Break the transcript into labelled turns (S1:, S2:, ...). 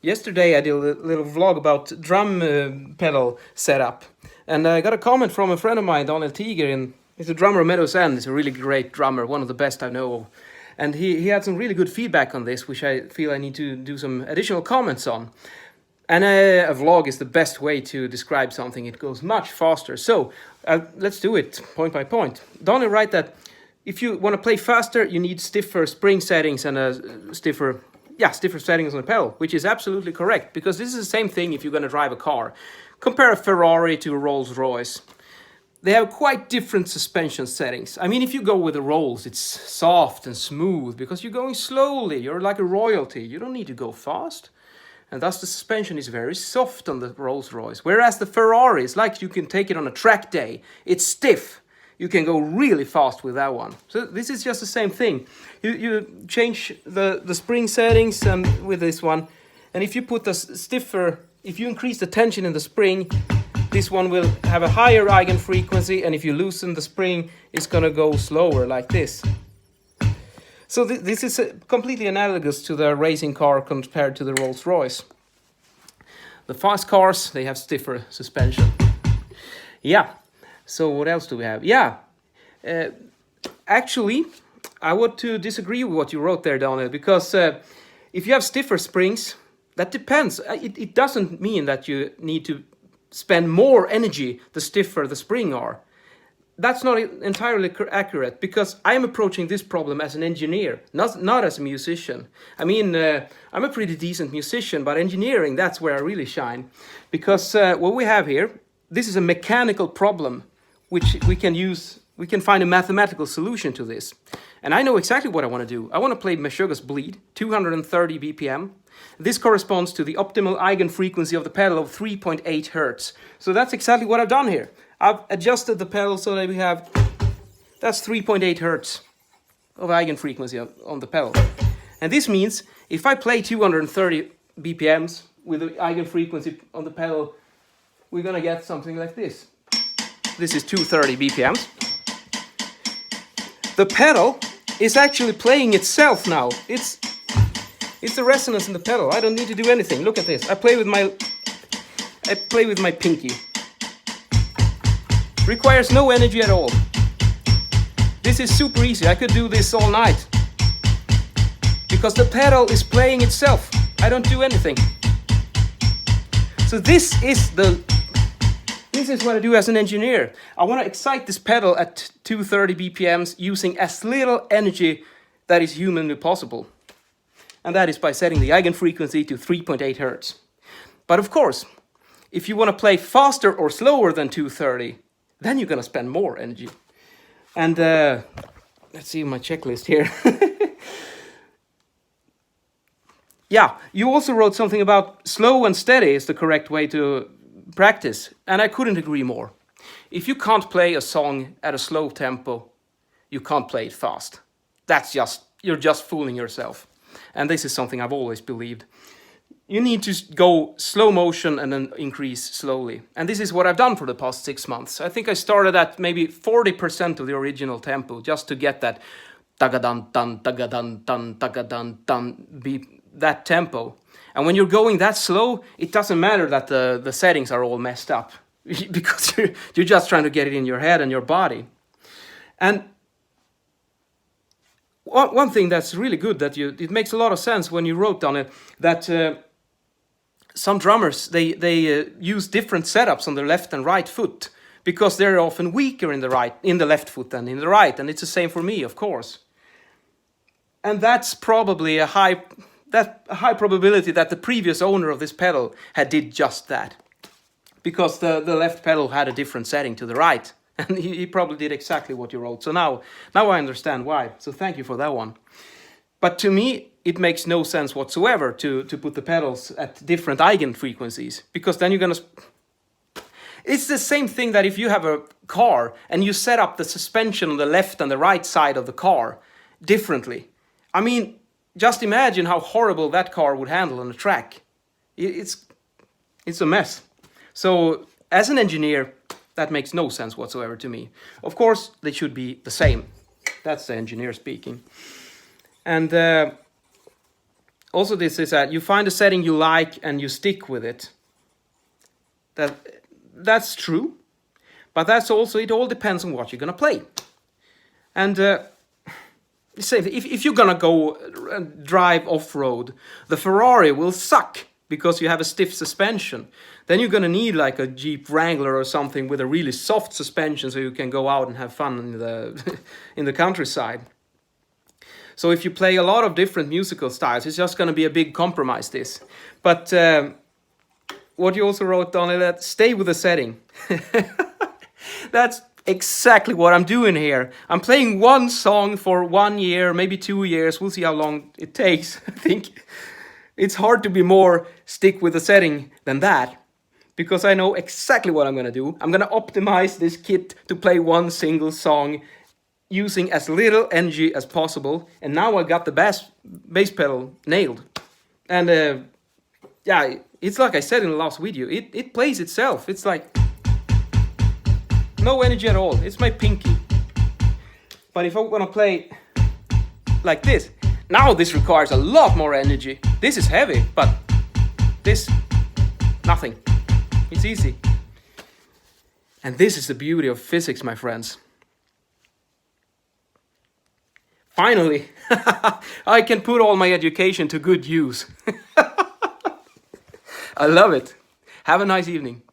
S1: Yesterday I did a little vlog about drum pedal setup, and I got a comment from a friend of mine, Daniel Tiger, and he's a drummer of Meadows End. He's a really great drummer, one of the best I know of. And he had some really good feedback on this, which I feel I need to do some additional comments on. And a vlog is the best way to describe something. It goes much faster. So let's do it point by point. Daniel write that if you want to play faster, you need stiffer spring settings and stiffer settings on the pedal, which is absolutely correct, because this is the same thing if you're going to drive a car. Compare a Ferrari to a Rolls-Royce. They have quite different suspension settings. I mean, if you go with a Rolls, it's soft and smooth because you're going slowly. You're like a royalty. You don't need to go fast. And thus the suspension is very soft on the Rolls-Royce. Whereas the Ferrari is like you can take it on a track day. It's stiff. You can go really fast with that one. So this is just the same thing. You change the spring settings with this one. And if you put the stiffer, if you increase the tension in the spring, this one will have a higher eigenfrequency. And if you loosen the spring, it's going to go slower like this. So this is completely analogous to the racing car compared to the Rolls-Royce. The fast cars, they have stiffer suspension. Yeah. So what else do we have? Yeah, actually, I want to disagree with what you wrote there, Daniel, because if you have stiffer springs, that depends. It doesn't mean that you need to spend more energy the stiffer the spring are. That's not entirely accurate, because I'm approaching this problem as an engineer, not as a musician. I mean, I'm a pretty decent musician, but engineering, that's where I really shine. Because what we have here, this is a mechanical problem, which we can find a mathematical solution to this. And I know exactly what I want to do. I want to play Meshuggah's Bleed, 230 BPM. This corresponds to the optimal eigenfrequency of the pedal of 3.8 Hertz. So that's exactly what I've done here. I've adjusted the pedal so that we have, that's 3.8 Hertz of eigenfrequency on the pedal. And this means if I play 230 BPMs with the eigenfrequency on the pedal, we're going to get something like this. This is 230 BPMs. The pedal is actually playing itself now. It's the resonance in the pedal. I don't need to do anything. Look at this. I play with my pinky. Requires no energy at all. This is super easy. I could do this all night. Because the pedal is playing itself. I don't do anything. So this is what I do as an engineer. I want to excite this pedal at 230 BPMs using as little energy that is humanly possible. And that is by setting the eigenfrequency to 3.8 Hertz. But of course, if you want to play faster or slower than 230, then you're going to spend more energy. And let's see my checklist here. Yeah, you also wrote something about slow and steady is the correct way to practice, and I couldn't agree more. If you can't play a song at a slow tempo, you can't play it fast. You're just fooling yourself. And this is something I've always believed. You need to go slow motion and then increase slowly. And this is what I've done for the past 6 months. I think I started at maybe 40% of the original tempo just to get that tagadun dun tagadun dun tagadun dun beat, that tempo. And when you're going that slow, it doesn't matter that the settings are all messed up because you're just trying to get it in your head and your body. And one thing that's really good it makes a lot of sense when you wrote on it that some drummers, they use different setups on the left and right foot because they're often weaker in the left foot than in the right. And it's the same for me, of course. And that's probably a high probability that the previous owner of this pedal had did just that, because the left pedal had a different setting to the right, and he probably did exactly what you wrote. So now I understand why. So thank you for that one. But to me, it makes no sense whatsoever to put the pedals at different eigenfrequencies, because then you're gonna. It's the same thing that if you have a car and you set up the suspension on the left and the right side of the car differently. I mean, just imagine how horrible that car would handle on the track. It's a mess. So as an engineer, that makes no sense whatsoever to me. Of course, they should be the same. That's the engineer speaking. And also this is that you find a setting you like and you stick with it. That's true, but that's also, it all depends on what you're gonna play. And say if you're gonna go drive off-road, the Ferrari will suck because you have a stiff suspension. Then you're gonna need like a Jeep Wrangler or something with a really soft suspension so you can go out and have fun in the in the countryside. So if you play a lot of different musical styles, it's just gonna be a big compromise, this. But what you also wrote down is that stay with the setting. That's exactly what I'm doing here. I'm playing one song for 1 year, maybe 2 years. We'll see how long it takes. I think it's hard to be more stick with the setting than that, because I know exactly what I'm gonna do. I'm gonna optimize this kit to play one single song using as little energy as possible. And now I got the bass pedal nailed. And yeah, it's like I said in the last video, it plays itself. It's like no energy at all. It's my pinky. But if I'm gonna play like this, now this requires a lot more energy. This is heavy, but this, nothing. It's easy. And this is the beauty of physics, my friends. Finally, I can put all my education to good use. I love it. Have a nice evening.